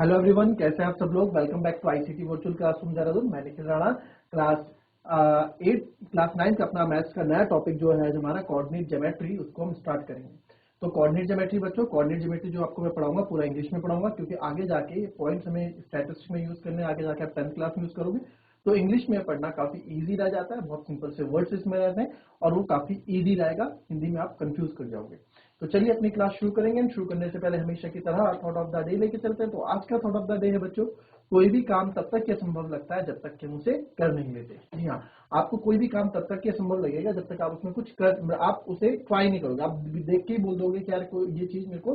Hello everyone, कैसे हैं आप सब लोग। Welcome back to ICT virtual classroom Dehradun. मैं निखिल राणा। क्लास 8 क्लास 9 का अपना मैथ्स का नया टॉपिक जो है हमारा कोऑर्डिनेट ज्योमेट्री, उसको हम स्टार्ट करेंगे। तो कोऑर्डिनेट ज्योमेट्री बच्चों, कोऑर्डिनेट ज्योमेट्री जो आपको मैं पढ़ाऊंगा पूरा इंग्लिश में पढ़ाऊंगा, क्योंकि आगे जाके पॉइंट्स हमें स्टैटिस्टिक्स में यूज करने, आगे जाके आप 10th क्लास में यूज करोगे तो इंग्लिश में पढ़ना काफी इजी रह जाता है। बहुत सिंपल से वर्ड्स इसमें रहते हैं और वो काफी इजी रहेगा। हिंदी में आप कंफ्यूज कर जाओगे। तो चलिए अपनी क्लास शुरू करेंगे। शुरू करने से पहले हमेशा की तरह थॉट ऑफ द डे लेके चलते हैं। तो आज का थॉट ऑफ द डे है बच्चों, कोई भी काम तब तक ये असंभव लगता है जब तक कि हम उसे कर नहीं लेते। जी हाँ, आपको कोई भी काम तब तक ये असंभव लगेगा जब तक आप उसमें कुछ कर, आप उसे ट्राई नहीं करोगे। आप देख के ही बोल दोगे कि यार कोई ये चीज मेरे को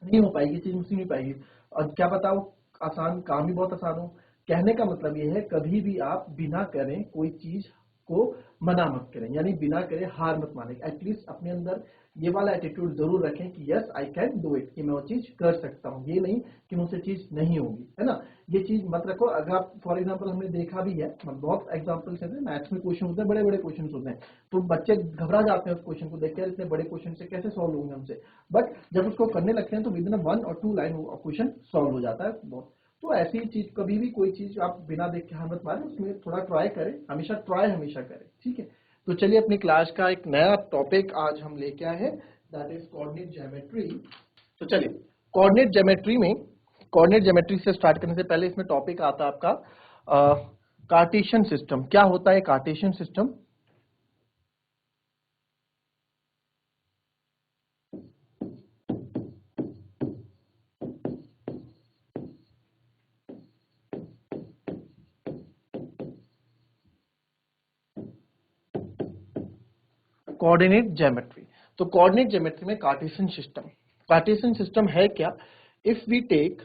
नहीं हो पाएगी, चीज मुझसे नहीं पाएगी। और क्या बताओ, आसान काम ही बहुत आसान हो। कहने का मतलब ये है, कभी भी आप बिना करें कोई चीज को मना मत करें, यानी बिना करे हार मत माने। एटलीस्ट अपने अंदर ये वाला एटीट्यूड जरूर रखें कि yes I can do it, कि मैं वो चीज कर सकता हूँ। ये नहीं कि मुझसे चीज नहीं होगी, है ना। ये चीज मत रखो। अगर आप फॉर एग्जाम्पल हमने देखा भी है, बहुत एग्जाम्पल्स हैं, मैथ्स में क्वेश्चन होते हैं, बड़े बड़े क्वेश्चन होते हैं, तो बच्चे घबरा जाते हैं उस क्वेश्चन को देख कर, इतने बड़े क्वेश्चन से कैसे सॉल्व होंगे हमसे। बट जब उसको करने लगते हैं तो विद इन 1 और 2 लाइन क्वेश्चन सॉल्व हो जाता है बहुत। तो ऐसी चीज, कभी भी कोई चीज आप बिना देख के हार मत मारें, उसमें थोड़ा ट्राई करें, हमेशा ट्राई हमेशा करें, ठीक है। तो चलिए अपनी क्लास का एक नया टॉपिक आज हम लेके आए हैं, दैट इज कोऑर्डिनेट ज्योमेट्री। तो चलिए कोऑर्डिनेट ज्योमेट्री में, कोऑर्डिनेट ज्योमेट्री से स्टार्ट करने से पहले इसमें टॉपिक आता है आपका कार्टेशियन सिस्टम। क्या होता है कार्टेशियन सिस्टम? Coordinate geometry. तो कोऑर्डिनेट ज्योमेट्री में कार्टेशियन सिस्टम, कार्टेशियन सिस्टम है क्या? If we take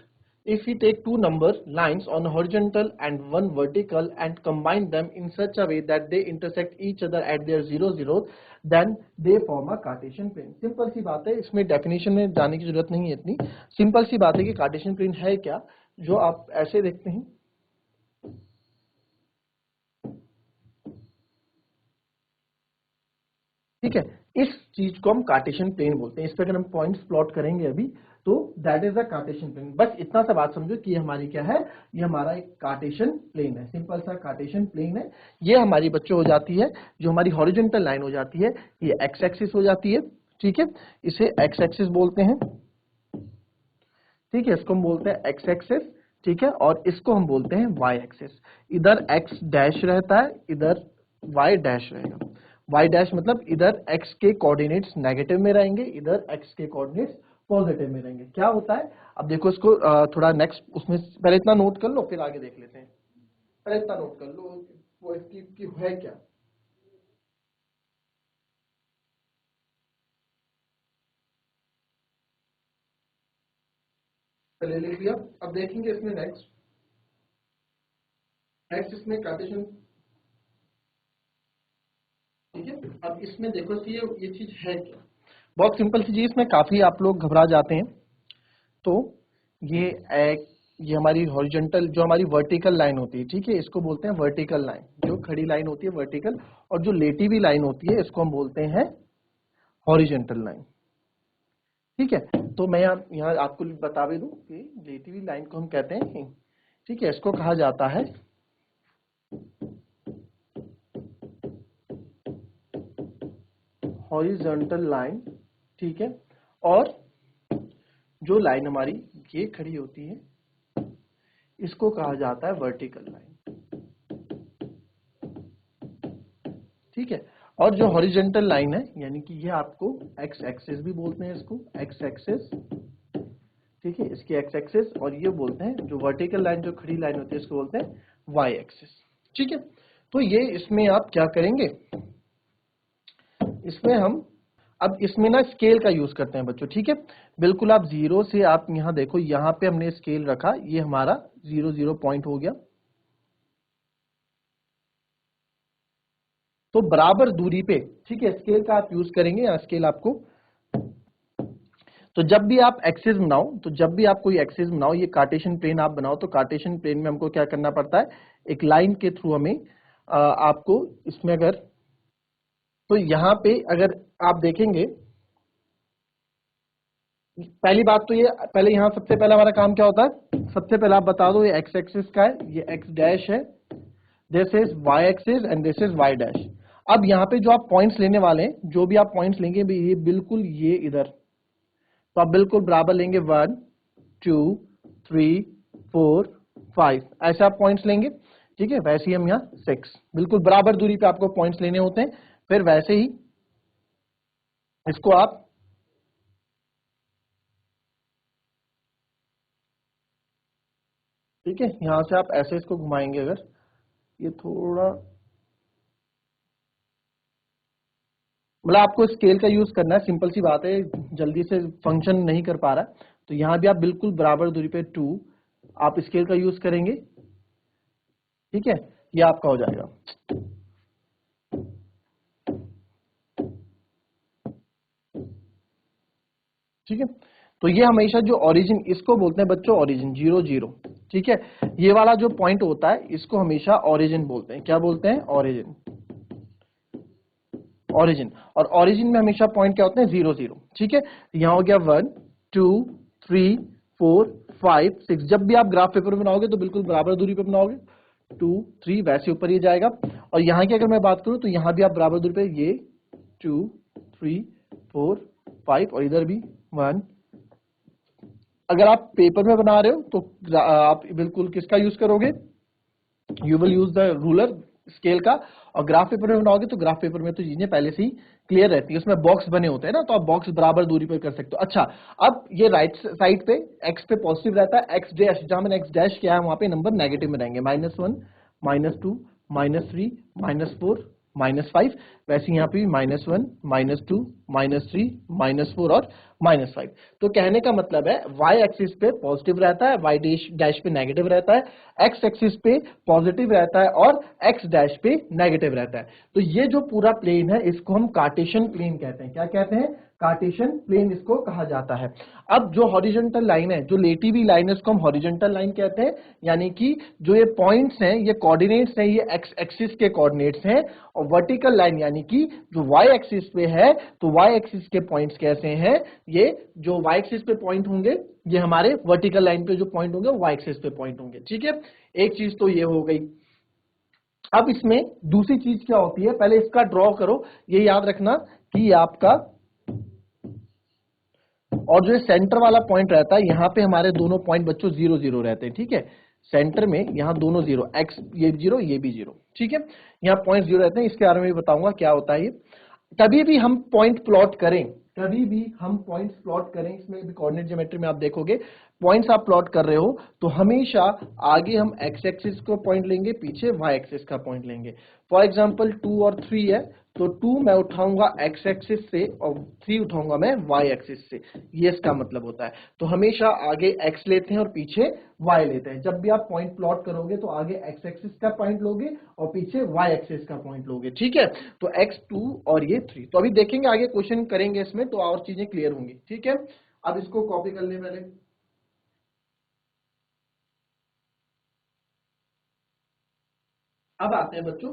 two number lines on a horizontal and one vertical and combine them in such a way that they intersect each other at their 0 0, then they form a Cartesian plane। Simple सी बात है, इसमें definition में जाने की जरूरत नहीं है इतनी। सिंपल सी बात है कि कार्टेशियन प्लेन है क्या, जो आप ऐसे देखते हैं, ठीक है। इस चीज को हम कार्टेशियन प्लेन बोलते हैं। इस पर अगर हम पॉइंट्स प्लॉट करेंगे अभी, तो that is a Cartesian plane. बस इतना सा बात समझो कि ये हमारी क्या है, ये हमारा एक कार्टेशियन प्लेन है, सिंपल सा कार्टेशियन प्लेन है। ये हमारी बच्चों हो जाती है, जो हमारी हॉरिजॉन्टल लाइन हो जाती है, ये एक्स एक्सिस हो जाती है, ठीक है। इसे एक्स एक्सिस बोलते हैं, ठीक है। इसको हम बोलते हैं एक्स एक्सिस, ठीक है। और इसको हम बोलते हैं वाई एक्सिस। इधर एक्स डैश रहता है, इधर वाई डैश रहेगा। वाई डैश मतलब इधर एक्स के कोऑर्डिनेट्स नेगेटिव में रहेंगे, इधर एक्स के कोऑर्डिनेट्स पॉजिटिव में रहेंगे। क्या होता है, अब देखो इसको थोड़ा नेक्स्ट, उसमें पहले इतना नोट कर लो, फिर आगे देख लेते हैं। पहले इतना नोट कर लो वो इसकी है क्या। पहले लिख लिया। अब देखेंगे इसमें नेक्स्ट, नेक्स्ट इसमें कार्टेशियन, ठीक है। अब इसमें देखो कि ये चीज है क्या। बहुत सिंपल सी चीज, इसमें काफी आप लोग घबरा जाते हैं। तो ये एक, ये हमारी हॉरिजॉन्टल, जो हमारी वर्टिकल लाइन होती है, ठीक है, इसको बोलते हैं वर्टिकल लाइन। जो खड़ी लाइन होती है वर्टिकल, और जो लेटी हुई लाइन होती है इसको हम बोलते हैं हॉरिजॉन्टल लाइन, ठीक है। तो मैं यहाँ आपको बता भी दूं कि लेटी हुई लाइन को हम कहते हैं, ठीक है, इसको कहा जाता है हॉरिजॉन्टल लाइन, ठीक है। और जो लाइन हमारी ये खड़ी होती है, इसको कहा जाता है वर्टिकल लाइन, ठीक है। और जो हॉरिजॉन्टल लाइन है, यानी कि ये आपको एक्स एक्सिस भी बोलते हैं, इसको एक्स एक्सिस, ठीक है, इसकी एक्स एक्सिस। और ये बोलते हैं जो वर्टिकल लाइन, जो खड़ी लाइन होती है, इसको बोलते हैं वाई एक्सिस, ठीक है। तो ये इसमें आप क्या करेंगे, इसमें हम अब इसमें ना स्केल का यूज करते हैं बच्चों, ठीक है। बिल्कुल आप जीरो से, आप यहां देखो, यहां पे हमने स्केल रखा, ये हमारा 0 0 पॉइंट हो गया। तो बराबर दूरी पे, ठीक है, स्केल का आप यूज करेंगे। यहाँ स्केल आपको, तो जब भी आप एक्सिस बनाओ, तो जब भी आप कोई एक्सिस बनाओ, ये कार्टेशियन प्लेन आप बनाओ, तो कार्टेशियन प्लेन में हमको क्या करना पड़ता है, एक लाइन के थ्रू हमें आपको इसमें अगर, तो यहाँ पे अगर आप देखेंगे, पहली बात तो ये, पहले यहाँ सबसे पहला हमारा काम क्या होता है, सबसे पहले आप बता दो ये एक्स एक्सिस का है, ये एक्स डैश है, this is Y axis and this is Y dash. अब यहाँ पे जो आप पॉइंट्स लेने वाले हैं, जो भी आप पॉइंट्स लेंगे ये बिल्कुल ये इधर, तो आप बिल्कुल बराबर लेंगे 1 2 3 4 5 ऐसे आप पॉइंट्स लेंगे, ठीक है। वैसे ही हम यहाँ 6 बिल्कुल बराबर दूरी पे आपको पॉइंट्स लेने होते हैं। फिर वैसे ही इसको आप ठीक है, यहां से आप ऐसे इसको घुमाएंगे, अगर ये थोड़ा मतलब आपको स्केल का यूज करना है, सिंपल सी बात है, जल्दी से फंक्शन नहीं कर पा रहा है, तो यहां भी आप बिल्कुल बराबर दूरी पे 2 आप स्केल का यूज करेंगे, ठीक है, ये आपका हो जाएगा। ठीक है, तो ये हमेशा जो ओरिजिन, इसको बोलते हैं बच्चों ओरिजिन 0 0, ठीक है। ये वाला जो पॉइंट होता है इसको हमेशा ओरिजिन बोलते हैं, क्या बोलते हैं, ओरिजिन, ओरिजिन। और ओरिजिन में हमेशा पॉइंट क्या होते हैं, 0 0, ठीक है। यहां हो गया 1 2 3 4 5 6, जब भी आप ग्राफ पेपर में बनाओगे तो बिल्कुल बराबर दूरी पे बनाओगे, 2 3 वैसे ऊपर ये जाएगा। और यहाँ की अगर मैं बात करूं तो यहाँ भी आप बराबर दूरी पे ये 2 3 4 5 और इधर भी 1। अगर आप पेपर में बना रहे हो तो आप बिल्कुल किसका यूज करोगे, you will use the ruler scale का। और ग्राफ पेपर में बनाओगे तो ग्राफ पेपर में तो चीजें पहले से ही क्लियर रहती है, उसमें बॉक्स बने होते हैं ना, तो आप बॉक्स बराबर दूरी पर कर सकते हो। अच्छा, अब ये राइट साइड पे एक्स पे पॉजिटिव रहता है, एक्स डैश जहां मैंने एक्स डैश किया है वहां पे नंबर नेगेटिव में रहेंगे, -1 -2 -3 -4 -5। वैसे यहाँ पे -1 -2 -3 -4 और -5। तो कहने का मतलब है y एक्सिस पे पॉजिटिव रहता है, y डैश पे नेगेटिव रहता है, x एक्सिस पे पॉजिटिव रहता है और x डैश पे नेगेटिव रहता है। तो ये जो पूरा प्लेन है इसको हम कार्टेशियन प्लेन कहते हैं, क्या कहते हैं, कार्टेशियन प्लेन इसको कहा जाता है। अब जो हॉरिजॉन्टल लाइन है, जो लेटी हुई लाइन है, उसको हम हॉरिजॉन्टल लाइन कहते हैं, यानी कि जो ये पॉइंट्स हैं, ये कोऑर्डिनेट्स हैं, ये एक्स एक्सिस के कोऑर्डिनेट्स हैं। और वर्टिकल लाइन यानी कि जो वाई एक्सिस पे है, तो वाई एक्सिस के पॉइंट्स कैसे हैं, ये जो वाई एक्सिस पे पॉइंट होंगे ये हमारे वर्टिकल लाइन पे जो पॉइंट होंगे वो वाई एक्सिस पे पॉइंट होंगे, ठीक है। एक चीज तो ये हो गई। अब इसमें दूसरी चीज क्या होती है, पहले इसका ड्रॉ करो, ये याद रखना कि ये आपका, और जो सेंटर वाला पॉइंट रहता है यहाँ पे हमारे दोनों पॉइंट बच्चों 0 0 रहते हैं, ठीक है। सेंटर में यहाँ दोनों 0, एक्स ये 0 ये भी 0, ठीक है। यहाँ पॉइंट 0 रहते हैं, इसके बारे में भी बताऊंगा क्या होता है ये। कभी भी हम पॉइंट प्लॉट करें, कभी भी हम पॉइंट्स प्लॉट करें, इसमें भी कोऑर्डिनेट ज्योमेट्री में आप देखोगे पॉइंट्स आप प्लॉट कर रहे हो तो हमेशा आगे हम एक्स एक्सिस को पॉइंट लेंगे, पीछे वाई एक्सिस का पॉइंट लेंगे। फॉर एग्जांपल 2 और 3 है, तो 2 मैं उठाऊंगा एक्स एक्सिस से और 3 उठाऊंगा मैं वाई एक्सिस से, ये इसका मतलब होता है। तो हमेशा आगे एक्स लेते हैं और पीछे वाई लेते हैं। जब भी आप पॉइंट प्लॉट करोगे तो आगे एक्स एक्सिस का पॉइंट लोगे और पीछे वाई एक्सिस का पॉइंट लोगे, ठीक है। तो x2 और ये 3, तो अभी देखेंगे आगे क्वेश्चन करेंगे इसमें तो और चीजें क्लियर होंगी, ठीक है। अब इसको कॉपी कर ले पहले। अब आते हैं बच्चों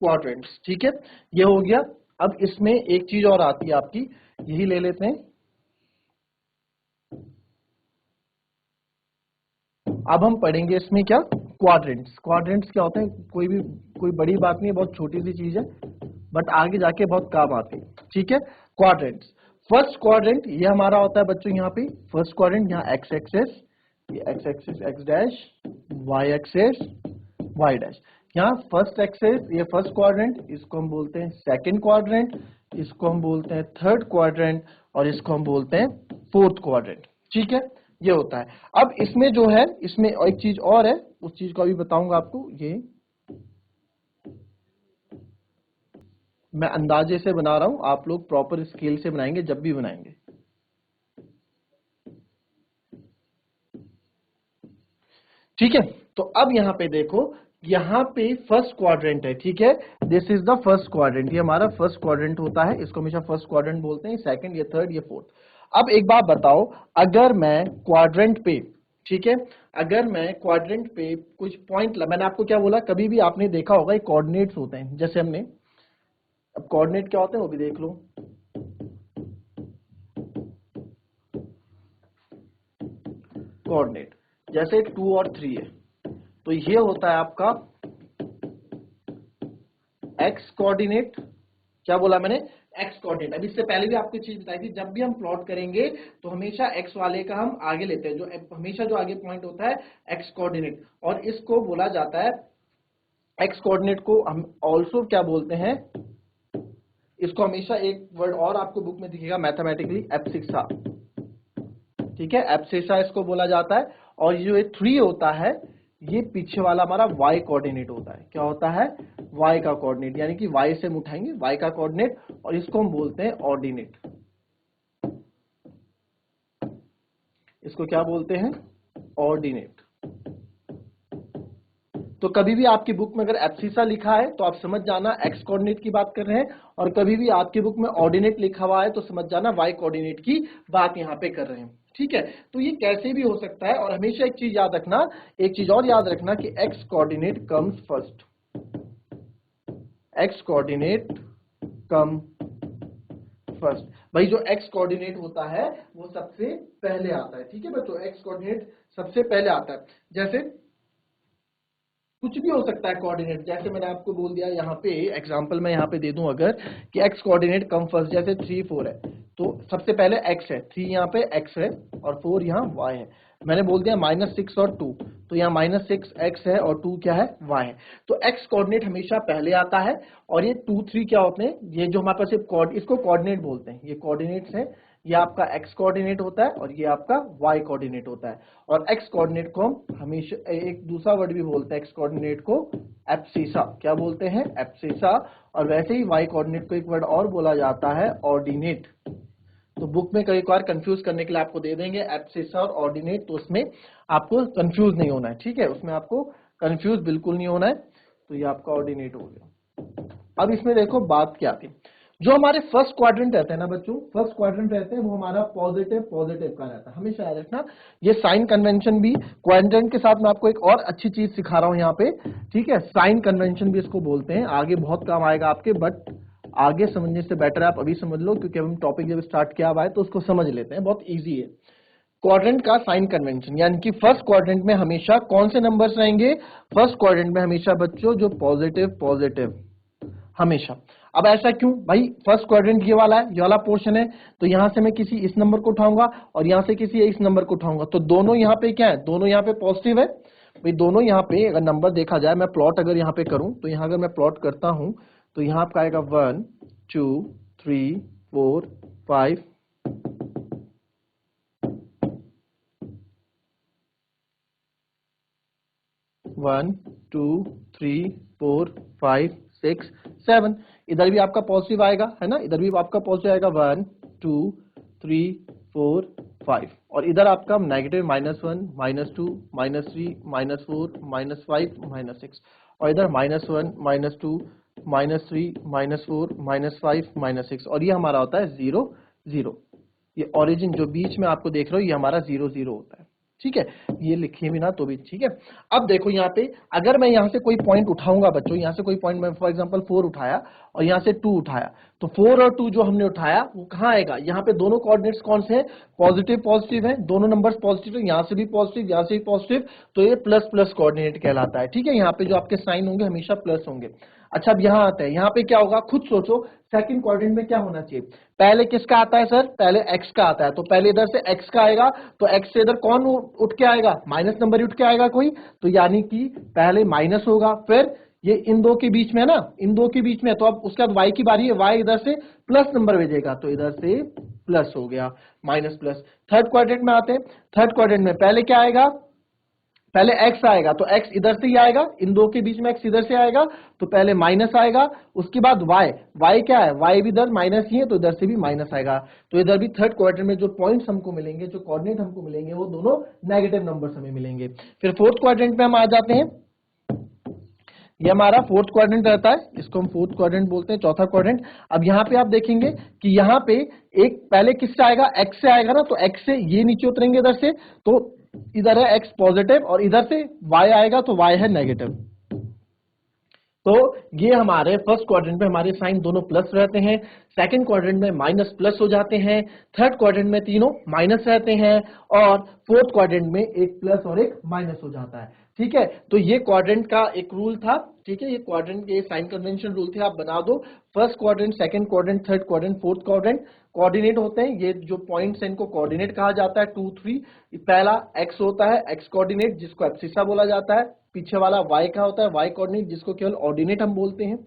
क्वाड्रेंट्स, ठीक है, ये हो गया। अब इसमें एक चीज और आती है आपकी, यही ले लेते हैं। अब हम पढ़ेंगे इसमें क्या, क्वाड्रेंट्स। क्वाड्रेंट्स क्या होते हैं, कोई बड़ी बात नहीं है, बहुत छोटी सी चीज है, बट आगे जाके बहुत काम आती है, ठीक है। क्वाड्रेंट्स, फर्स्ट क्वाड्रेंट ये हमारा होता है बच्चों, यहाँ पे फर्स्ट क्वाड्रेंट, यहाँ एक्स एक्सेस, ये X axis X dash, Y axis Y dash. यहाँ फर्स्ट एक्सिस ये फर्स्ट क्वाड्रेंट, इसको हम बोलते हैं सेकंड क्वाड्रेंट, इसको हम बोलते हैं थर्ड क्वाड्रेंट और इसको हम बोलते हैं फोर्थ क्वाड्रेंट, ठीक है। ये होता है। अब इसमें जो है, इसमें एक चीज और है, उस चीज को अभी बताऊंगा आपको। ये मैं अंदाजे से बना रहा हूं, आप लोग प्रॉपर स्केल से बनाएंगे जब भी बनाएंगे, ठीक है। तो अब यहां पे देखो, यहां पे फर्स्ट क्वाड्रेंट है, ठीक है, this is the first quadrant, ये हमारा फर्स्ट क्वाड्रेंट होता है, इसको हमेशा फर्स्ट क्वाड्रेंट बोलते हैं, सेकंड, ये थर्ड, ये फोर्थ। अब एक बात बताओ, अगर मैं क्वाड्रेंट पे, ठीक है, अगर मैं क्वाड्रेंट पे कुछ पॉइंट, मैंने आपको क्या बोला, कभी भी आपने देखा होगा ये कोऑर्डिनेट्स होते हैं, जैसे हमने, अब कोऑर्डिनेट क्या होते हैं वो भी देख लो। कोऑर्डिनेट, जैसे 2 और 3 है तो ये होता है आपका एक्स कोऑर्डिनेट। क्या बोला मैंने? X coordinate. अब इससे पहले भी आपको चीज बताई थी, जब भी हम प्लॉट करेंगे तो हमेशा एक्स वाले का हम आगे लेते हैं, जो हमेशा जो आगे पॉइंट होता है एक्स कोऑर्डिनेट, और इसको बोला जाता है, एक्स कोऑर्डिनेट को हम ऑल्सो क्या बोलते हैं, इसको हमेशा एक वर्ड और आपको बुक में दिखेगा मैथमेटिकली, एब्सिसा। ठीक है, एब्सिसा इसको बोला जाता है। और ये जो 3 होता है ये पीछे वाला हमारा वाई कोऑर्डिनेट होता है। क्या होता है? वाई का कोऑर्डिनेट, यानी कि वाई से हम उठाएंगे वाई का कोऑर्डिनेट, और इसको हम बोलते हैं ऑर्डिनेट। इसको क्या बोलते हैं? ऑर्डिनेट। तो कभी भी आपकी बुक में अगर एब्सिसा लिखा है तो आप समझ जाना एक्स कोऑर्डिनेट की बात कर रहे हैं, और कभी भी आपकी बुक में ऑर्डिनेट लिखा हुआ है तो समझ जाना वाई कोऑर्डिनेट की बात यहां पे कर रहे हैं। ठीक है, तो ये कैसे भी हो सकता है। और हमेशा एक चीज याद रखना, एक चीज और याद रखना कि x coordinate comes first, x coordinate come first. भाई जो एक्स कोऑर्डिनेट होता है वो सबसे पहले आता है। ठीक है बच्चों, एक्स कोऑर्डिनेट सबसे पहले आता है। जैसे कुछ भी हो सकता है कोऑर्डिनेट, जैसे मैंने आपको बोल दिया यहाँ पे एग्जांपल मैं यहाँ पे दे दूं अगर कि एक्स कोऑर्डिनेट कम फर्स्ट, जैसे 3 4 है तो सबसे पहले एक्स है, 3 यहाँ पे एक्स है और 4 यहाँ वाई है। मैंने बोल दिया -6 और 2, तो यहाँ -6 एक्स है और 2 क्या है? वाई है। तो एक्स कोऑर्डिनेट हमेशा पहले आता है, और ये 2 3 क्या होते हैं, ये जो हमारे पास इसको कोऑर्डिनेट बोलते हैं, ये कोऑर्डिनेट्स है, ये आपका एक्स कोऑर्डिनेट होता है और ये आपका वाई कोऑर्डिनेट होता है। और एक्स कोऑर्डिनेट को हम हमेशा एक दूसरा वर्ड भी बोलते हैं, एक्स कोऑर्डिनेट को एब्सिसा। क्या बोलते हैं? एब्सिसा। और वैसे ही वाई कोऑर्डिनेट को एक वर्ड और बोला जाता है, ऑर्डिनेट। तो बुक में कई बार कंफ्यूज करने के लिए आपको दे देंगे एब्सिसा और ऑर्डिनेट, तो उसमें आपको कंफ्यूज नहीं होना है। ठीक है, उसमें आपको कंफ्यूज बिल्कुल नहीं होना है। तो ये आपका ऑर्डिनेट हो गया। अब इसमें देखो बात क्या थी, जो हमारे फर्स्ट क्वाड्रेंट रहते हैं ना बच्चों, फर्स्ट क्वाड्रेंट रहते हैं वो हमारा पॉजिटिव पॉजिटिव का रहता है, हमेशा याद रखना। ये साइन कन्वेंशन भी क्वाड्रेंट के साथ मैं आपको एक और अच्छी चीज सिखा रहा हूं यहाँ पे। ठीक है, साइन कन्वेंशन भी इसको बोलते हैं, आगे बहुत काम आएगा आपके, बट आगे समझने से बेटर है आप अभी समझ लो, क्योंकि हम टॉपिक जब स्टार्ट किया हुआ है तो उसको समझ लेते हैं, बहुत ईजी है। क्वाड्रेंट का साइन कन्वेंशन, यानी कि फर्स्ट क्वाड्रेंट में हमेशा कौन से नंबर्स रहेंगे? फर्स्ट क्वाड्रेंट में हमेशा बच्चों जो पॉजिटिव पॉजिटिव, हमेशा। अब ऐसा क्यों भाई? फर्स्ट क्वाड्रेंट ये वाला है, ये वाला पोर्शन है, तो यहां से मैं किसी इस नंबर को उठाऊंगा और यहां से किसी इस नंबर को उठाऊंगा, तो दोनों यहाँ पे क्या है? दोनों यहाँ पे पॉजिटिव है। भाई दोनों यहाँ पे अगर नंबर देखा जाए, मैं प्लॉट अगर यहाँ पे करूं तो यहाँ अगर मैं प्लॉट करता हूं तो यहाँ आपका आएगा 1 2 3 4 5 1 2 3 4 5 6 7। इधर भी आपका पॉजिटिव आएगा, है ना, इधर भी आपका पॉजिटिव आएगा 1 2 3 4 5, और इधर आपका नेगेटिव -1 -2 -3 -4 -5 -6, और इधर -1 -2 -3 -4 -5 -6, और ये हमारा होता है 0 0। ये ओरिजिन जो बीच में आपको देख रहे हो ये हमारा 0 0 होता है। ठीक है, ये लिखे भी ना तो भी ठीक है। अब देखो यहाँ पे अगर मैं यहाँ से कोई पॉइंट उठाऊंगा बच्चों, यहाँ से कोई पॉइंट मैं फॉर एग्जांपल 4 उठाया और यहाँ से 2 उठाया, तो 4 और 2 जो हमने उठाया वो कहाँ आएगा? यहाँ पे दोनों कोऑर्डिनेट्स कौन से हैं? पॉजिटिव पॉजिटिव है, दोनों नंबर्स पॉजिटिव है, यहाँ से भी पॉजिटिव यहाँ से भी पॉजिटिव, तो ये प्लस प्लस कोऑर्डिनेट कहलाता है। ठीक है, यहाँ पे जो आपके साइन होंगे हमेशा प्लस होंगे। अच्छा अब यहाँ आता है, यहाँ पे क्या होगा? खुद सोचो, सेकंड क्वाड्रेंट में क्या होना चाहिए? पहले किसका आता है सर? पहले एक्स का आता है, तो पहले इधर से एक्स का आएगा, तो एक्स से इधर कौन उठ के आएगा? माइनस नंबर ही उठ के आएगा कोई, तो यानी कि पहले माइनस होगा, फिर ये इन दो के बीच में है ना, इन दो के बीच में, तो अब उसके बाद वाई की बारी है, वाई इधर से प्लस नंबर भेजेगा, तो इधर से प्लस हो गया, माइनस प्लस। थर्ड क्वाड्रेंट में आते हैं, थर्ड क्वाड्रेंट में पहले क्या आएगा? पहले x आएगा, तो x इधर से ही आएगा, इन दो के बीच में x इधर से आएगा, तो पहले माइनस आएगा, उसके बाद y क्या है? y भी इधर माइनस ही है, तो इधर से भी माइनस आएगा। तो इधर भी थर्ड क्वाड्रेंट में जो पॉइंट्स हमको मिलेंगे, जो कोऑर्डिनेट हमको मिलेंगे, वो दोनों नेगेटिव नंबर्स हमें मिलेंगे। फिर फोर्थ क्वाड्रेंट में हम आ जाते हैं, ये हमारा फोर्थ क्वाड्रेंट रहता है, इसको हम फोर्थ क्वाड्रेंट बोलते हैं, चौथा क्वाड्रेंट। अब यहाँ पे आप देखेंगे कि यहाँ पे एक पहले किससे आएगा? x से आएगा ना, तो x से ये नीचे उतरेंगे इधर से, तो इधर है x पॉजिटिव और इधर से y आएगा तो y है नेगेटिव। तो ये हमारे फर्स्ट क्वाड्रेंट में हमारे साइन दोनों प्लस रहते हैं, सेकंड क्वाड्रेंट में माइनस प्लस हो जाते हैं, थर्ड क्वाड्रेंट में तीनों माइनस रहते हैं और फोर्थ क्वाड्रेंट में एक प्लस और एक माइनस हो जाता है। ठीक है, तो ये क्वाड्रेंट का एक रूल था। ठीक है, ये क्वाड्रेंट के साइन कन्वेंशन रूल थे, आप बना दो। First quadrant, second quadrant, third quadrant, fourth quadrant coordinate होते हैं। ये जो पॉइंट्स हैं इनको कोऑर्डिनेट कहा जाता है। 2 3 पहला एक्स होता है, एक्स कोऑर्डिनेट जिसको एब्सिसा बोला जाता है। पीछे वाला वाई का होता है, वाई कोऑर्डिनेट जिसको केवल ऑर्डिनेट हम बोलते हैं।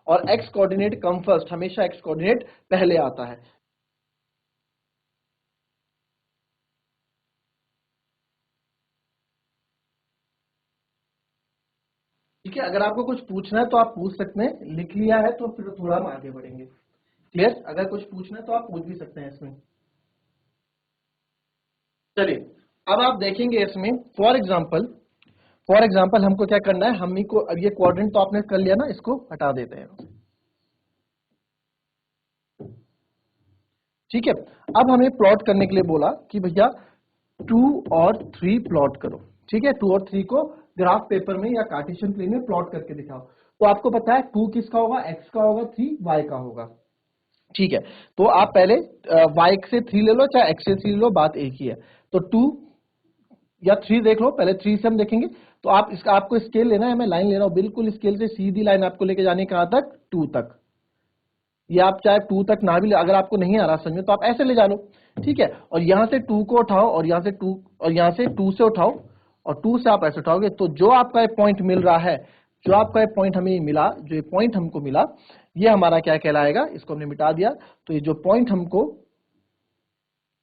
और एक्स कोऑर्डिनेट कम फर्स्ट, हमेशा एक्स कोऑर्डिनेट पहले आता है। ठीक है, अगर आपको कुछ पूछना है तो आप पूछ सकते हैं, लिख लिया है तो फिर थोड़ा हम आगे बढ़ेंगे। क्लियर, अगर कुछ पूछना है तो आप पूछ भी सकते हैं इसमें। चलिए, अब आप देखेंगे इसमें फॉर एग्जाम्पल हमको क्या करना है, हम ही को, अब ये क्वाड्रेंट तो आपने कर लिया ना, इसको हटा देते हैं। ठीक है, अब हमें प्लॉट करने के लिए बोला कि भैया 2 और 3 प्लॉट करो। ठीक है, 2 और 3 को ग्राफ पेपर में या कार्टेशियन प्लेन में प्लॉट करके दिखाओ। तो आपको पता है 2 किसका होगा, एक्स का होगा, 3 वाई का होगा। ठीक है, तो आप पहले वाई से 3 ले लो, चाहे एक्स से 3 ले लो, बात एक ही है। तो 2 या 3 देख लो, पहले 3 से हम देखेंगे। तो आप इसका, आपको स्केल लेना है, मैं लाइन ले रहा हूं, बिल्कुल स्केल से सीधी लाइन आपको लेके जाने कहां तक, 2 तक। ये आप चाहे 2 तक ना भी ले, अगर आपको नहीं आ रहा समझ में तो आप ऐसे ले जा लो। ठीक है, और यहां से 2 को उठाओ और यहां से 2 और यहां से 2 से उठाओ और 2 से आप ऐसे उठाओगे तो जो आपका एक पॉइंट मिल रहा है, जो आपका एक पॉइंट हमें मिला, जो पॉइंट हमको मिला, ये हमारा क्या कहलाएगा, इसको हमने मिटा दिया। तो ये जो पॉइंट हमको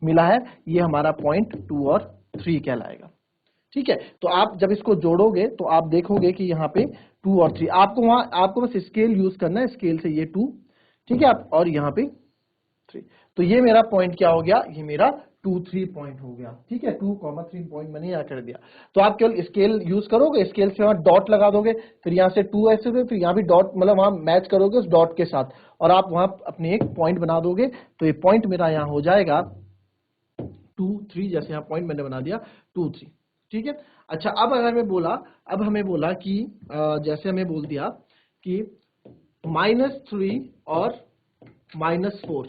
मिला है ये हमारा पॉइंट 2 और 3 कहलाएगा। ठीक है, तो आप जब इसको जोड़ोगे तो आप देखोगे कि यहाँ पे 2 और 3, आपको वहां, आपको बस स्केल यूज करना है, स्केल से ये 2, ठीक है, आप और यहाँ पे 3। तो ये मेरा पॉइंट क्या हो गया, ये मेरा 2 3 पॉइंट हो गया। ठीक है, 2 3 पॉइंट मैंने यहाँ कर दिया। तो आप केवल स्केल यूज करोगे, स्केल से वहां डॉट लगा दोगे, फिर यहाँ से 2 ऐसे, फिर यहाँ भी डॉट, मतलब वहां मैच करोगे उस डॉट के साथ और आप वहां अपने एक पॉइंट बना दोगे। तो ये पॉइंट मेरा यहाँ हो जाएगा 2 3, जैसे यहाँ पॉइंट मैंने बना दिया 2 3। ठीक है, अच्छा, अब अगर मैं बोला, अब हमें बोला कि जैसे हमें बोल दिया कि -3 और -4।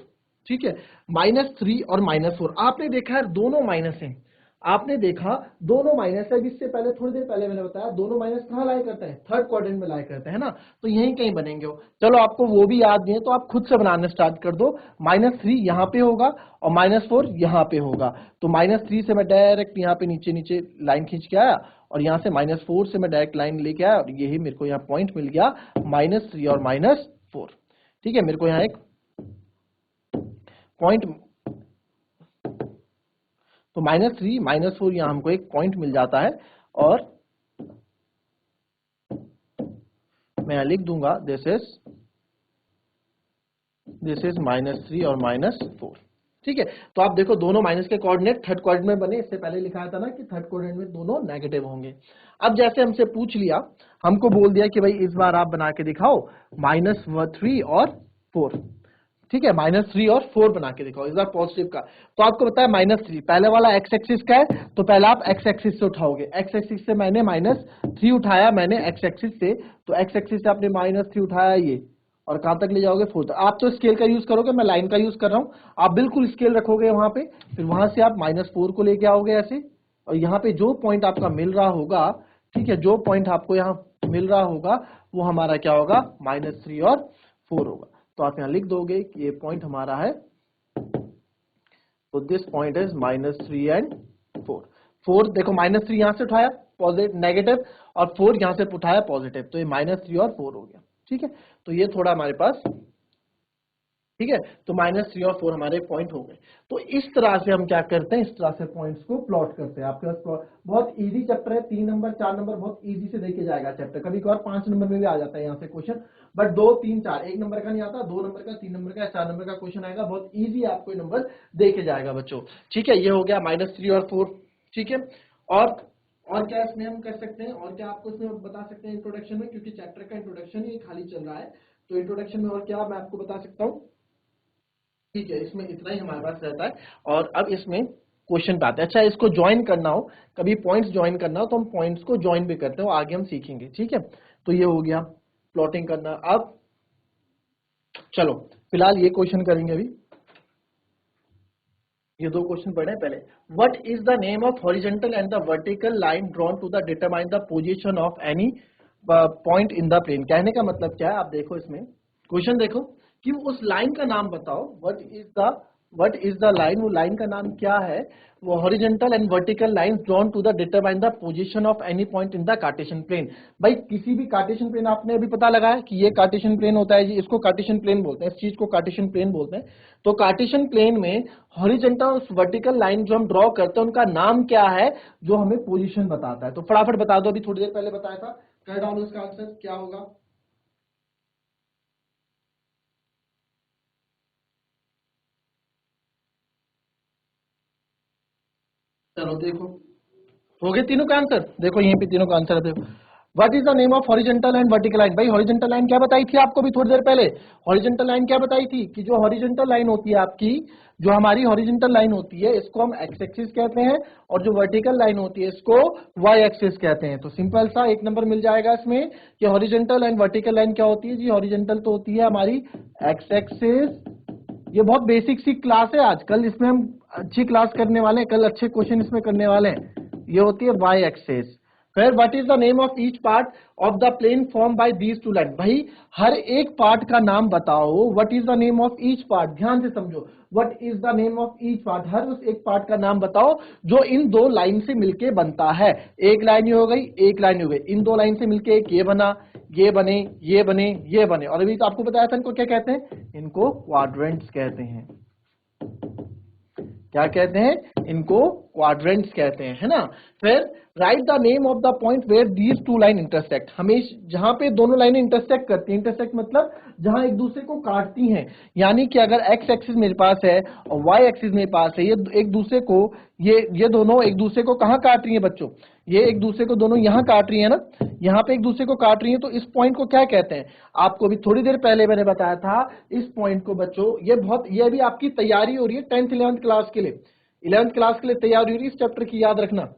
ठीक है, -3 और -4, आपने देखा है दोनों माइनस हैं। आपने देखा दोनों माइनस है। इससे पहले, थोड़ी देर पहले मैंने बताया दोनों माइनस कहाँ लाई करते हैं, थर्ड क्वाड्रेंट में लाई करते हैं ना, तो यहीं कहीं बनेंगे वो। चलो, आपको वो भी याद नहीं है तो आप खुद से बनाने स्टार्ट कर दो। -3 यहाँ पे होगा और -4 यहाँ पे होगा। तो -3 से मैं डायरेक्ट यहाँ पे नीचे नीचे लाइन खींच के आया और यहाँ से -4 से मैं डायरेक्ट लाइन लेके आया और यही मेरे को यहाँ पॉइंट मिल गया, -3 और -4। ठीक है, मेरे को यहाँ एक पॉइंट, तो -3 -4 यहां हमको एक पॉइंट मिल जाता है और मैं यहां लिख दूंगा दिस इज -3 और -4। ठीक है, तो आप देखो दोनों माइनस के कोऑर्डिनेट थर्ड क्वाड्रेंट में बने। इससे पहले लिखा था ना कि थर्ड क्वाड्रेंट में दोनों नेगेटिव होंगे। अब जैसे हमसे पूछ लिया, हमको बोल दिया कि भाई इस बार आप बना के दिखाओ -3 और 4। ठीक है, -3 और 4 बना के दिखाओ इस बार पॉजिटिव का। तो आपको पता है -3 पहले वाला एक्स एक्सिस का है, तो पहले आप एक्स एक्सिस से उठाओगे। एक्स एक्सिस से मैंने -3 उठाया, मैंने एक्स एक्सिस से, तो एक्स एक्सिस से आपने -3 उठाया ये, और कहां तक ले जाओगे, 4 तक। आप तो स्केल का यूज करोगे, मैं लाइन का यूज कर रहा हूं। आप बिल्कुल स्केल रखोगे वहां पे, फिर वहां से आप -4 को लेके आओगे ऐसे, और यहाँ पे जो पॉइंट आपका मिल रहा होगा, ठीक है, जो पॉइंट आपको यहाँ मिल रहा होगा वो हमारा क्या होगा, -3 और 4 होगा। तो आप यहां लिख दोगे कि ये पॉइंट हमारा है, तो दिस पॉइंट इज -3 एंड 4। 4 देखो, -3 यहां से उठाया पॉजिटिव नेगेटिव और 4 यहां से उठाया पॉजिटिव, तो ये -3 और 4 हो गया। ठीक है, तो ये थोड़ा हमारे पास, ठीक है, तो -3 और 4 हमारे पॉइंट हो गए। तो इस तरह से हम क्या करते हैं, इस तरह से पॉइंट्स को प्लॉट करते हैं। आपके पास प्लॉट बहुत इजी चैप्टर है, 3 नंबर 4 नंबर बहुत इजी से देके जाएगा चैप्टर। कभी कभार 5 नंबर में भी आ जाता है यहाँ से क्वेश्चन, बट 2 3 4, 1 नंबर का नहीं आता, 2 नंबर का, 3 नंबर का, 4 नंबर का क्वेश्चन आएगा, बहुत इजी आपको ये नंबर देके जाएगा बच्चों। ठीक है, ये हो गया -3 और 4। ठीक है, और क्या इसमें हम कर सकते हैं, और क्या आपको इसमें बता सकते हैं इंट्रोडक्शन में, क्योंकि चैप्टर का इंट्रोडक्शन ही खाली चल रहा है, तो इंट्रोडक्शन में और क्या मैं आपको बता सकता हूँ। ठीक है, इसमें इतना ही हमारे पास रहता है। और अब इसमें क्वेश्चन पे आते हैं। अच्छा, इसको ज्वाइन करना हो, कभी पॉइंट्स ज्वाइन करना हो तो हम पॉइंट्स को ज्वाइन भी करते हैं, वो आगे हम सीखेंगे। ठीक है, तो ये हो गया। प्लॉटिंग करना। अब चलो फिलहाल ये क्वेश्चन करेंगे अभी, ये दो क्वेश्चन पढ़े पहले। What is the name of horizontal and the vertical line drawn to the determine the position of any point in the plane. कहने का मतलब क्या है, आप देखो इसमें क्वेश्चन देखो कि उस लाइन का नाम बताओ, व्हाट इज द लाइन, वो लाइन का नाम क्या है, वो horizontal and vertical line drawn to the determine the position of any point in the Cartesian plane. भाई किसी भी कार्टेशियन प्लेन आपने अभी पता लगाया कि ये कार्टेशियन प्लेन होता है जी, इसको कार्टेशियन प्लेन बोलते हैं, इस चीज को कार्टेशियन प्लेन बोलते हैं। तो कार्टेशियन प्लेन में हॉरिजॉन्टल और वर्टिकल लाइन जो हम ड्रॉ करते हैं उनका नाम क्या है जो हमें पोजीशन बताता है। तो फटाफट बता दो, अभी थोड़ी देर पहले बताया था, कर डाउन इसका आंसर क्या होगा। चलो देखो, हो गए तीनों का आंसर, देखो यहीं पे तीनों का आंसर है। देखो what is the name of horizontal and vertical line. भाई हॉरिजॉन्टल लाइन क्या बताई थी आपको भी थोड़ी देर पहले, हॉरिजॉन्टल लाइन क्या बताई थी कि जो हॉरिजॉन्टल लाइन होती है आपकी, जो हमारी हॉरिजॉन्टल लाइन होती है इसको हम एक्स एक्सिस कहते हैं, और जो वर्टिकल लाइन होती है इसको वाई एक्सिस कहते हैं। तो सिंपल सा एक नंबर मिल जाएगा इसमें कि हॉरिजॉन्टल एंड वर्टिकल लाइन क्या होती है जी, हॉरिजॉन्टल तो होती है हमारी एक्स एक्सिस। ये बहुत बेसिक सी क्लास है, आज कल इसमें हम अच्छी क्लास करने वाले हैं, कल अच्छे क्वेश्चन इसमें करने वाले हैं। ये होती है वाई एक्सेस। फिर what is the name of each part of the plane form by these two line. भाई हर एक पार्ट का नाम बताओ, what is the name of each part, ध्यान से समझो, what is the name of each part, हर उस एक पार्ट का नाम बताओ जो इन दो लाइन से मिलके बनता है। एक लाइन हो गई, एक लाइन हो गई, इन दो लाइन से मिलके एक ये बना, ये बने, ये बने, ये बने, और अभी तो आपको बताया था इनको क्या कहते हैं, इनको क्वाड्रेंट्स कहते हैं। क्या कहते हैं, इनको क्वाड्रेंट्स कहते हैं, है ना। फिर write the name of the point where these two line intersect. हमेशा जहां पे दोनों लाइनें इंटरसेक्ट करती हैं, इंटरसेक्ट मतलब जहां एक दूसरे को काटती हैं, यानी कि अगर एक्स एक्सिस मेरे पास है और वाई एक्सिस मेरे पास है, ये एक दूसरे को, ये दोनों एक दूसरे को कहां काट रही है बच्चों, ये एक दूसरे को दोनों यहां काट रही है ना, यहां पे एक दूसरे को काट रही है, तो इस पॉइंट को क्या कहते हैं। आपको भी थोड़ी देर पहले मैंने बताया था इस पॉइंट को बच्चों, ये भी आपकी तैयारी हो रही है 10th 11th क्लास के लिए, 11th क्लास के लिए तैयारी हो रही है इस चैप्टर की, याद रखना।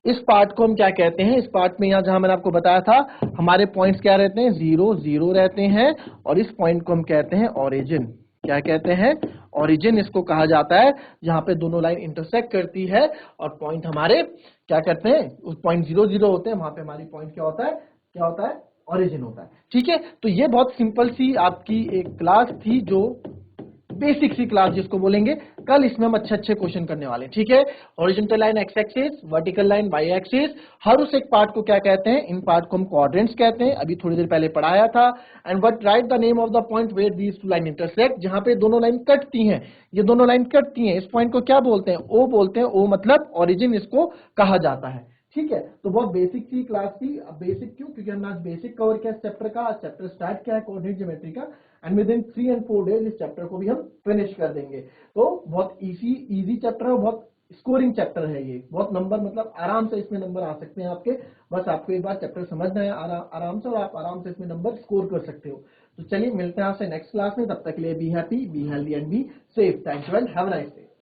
इस पार्ट को हम क्या कहते हैं, इस पार्ट में यहां जहां मैंने आपको बताया था हमारे पॉइंट्स क्या रहते हैं, 0 0 रहते हैं, और इस पॉइंट को हम कहते हैं ओरिजिन। क्या कहते हैं, ओरिजिन इसको कहा जाता है, जहां पे दोनों लाइन इंटरसेक्ट करती है और पॉइंट हमारे क्या करते हैं, उस पॉइंट 0 0 होते हैं, वहां पे हमारी पॉइंट क्या होता है, क्या होता है, ओरिजिन होता है। ठीक है, तो ये बहुत सिंपल सी आपकी एक क्लास थी, जो बेसिक सी क्लास जिसको बोलेंगे। कल इसमें हम अच्छे अच्छे क्वेश्चन करने वाले हैं। ठीक है, horizontal line x axis, vertical line y axis, हर उस एक पार्ट को क्या कहते हैं, इन पार्ट को हम क्वाड्रेंट्स कहते हैं, अभी थोड़ी देर पहले पढ़ाया था। And what write the name of the point where these two line intersect, जहां पे दोनों लाइन कटती हैं, ये दोनों लाइन कटती हैं, इस पॉइंट को क्या बोलते हैं, ओ बोलते हैं, ओ मतलब ओरिजिन इसको कहा जाता है। ठीक है, तो बहुत बेसिक सी क्लास थी। अब बेसिक क्यों, क्योंकि हमने आज बेसिक कवर किया इस चैप्टर का, आज चैप्टर स्टार्ट किया है कोऑर्डिनेट ज्योमेट्री का, and with in 3 and 4 days इस चैप्टर को भी हम फिनिश कर देंगे। तो बहुत इजी चैप्टर है, बहुत स्कोरिंग चैप्टर है ये, बहुत नंबर मतलब आराम से इसमें नंबर आ सकते हैं आपके, बस आपको एक बार चैप्टर समझना है आराम से, और आप आराम से इसमें नंबर स्कोर कर सकते हो। तो चलिए मिलते हैं आपसे नेक्स्ट क्लास में, तब तक के लिए be happy, be healthy and be safe. Thank you and have a nice day.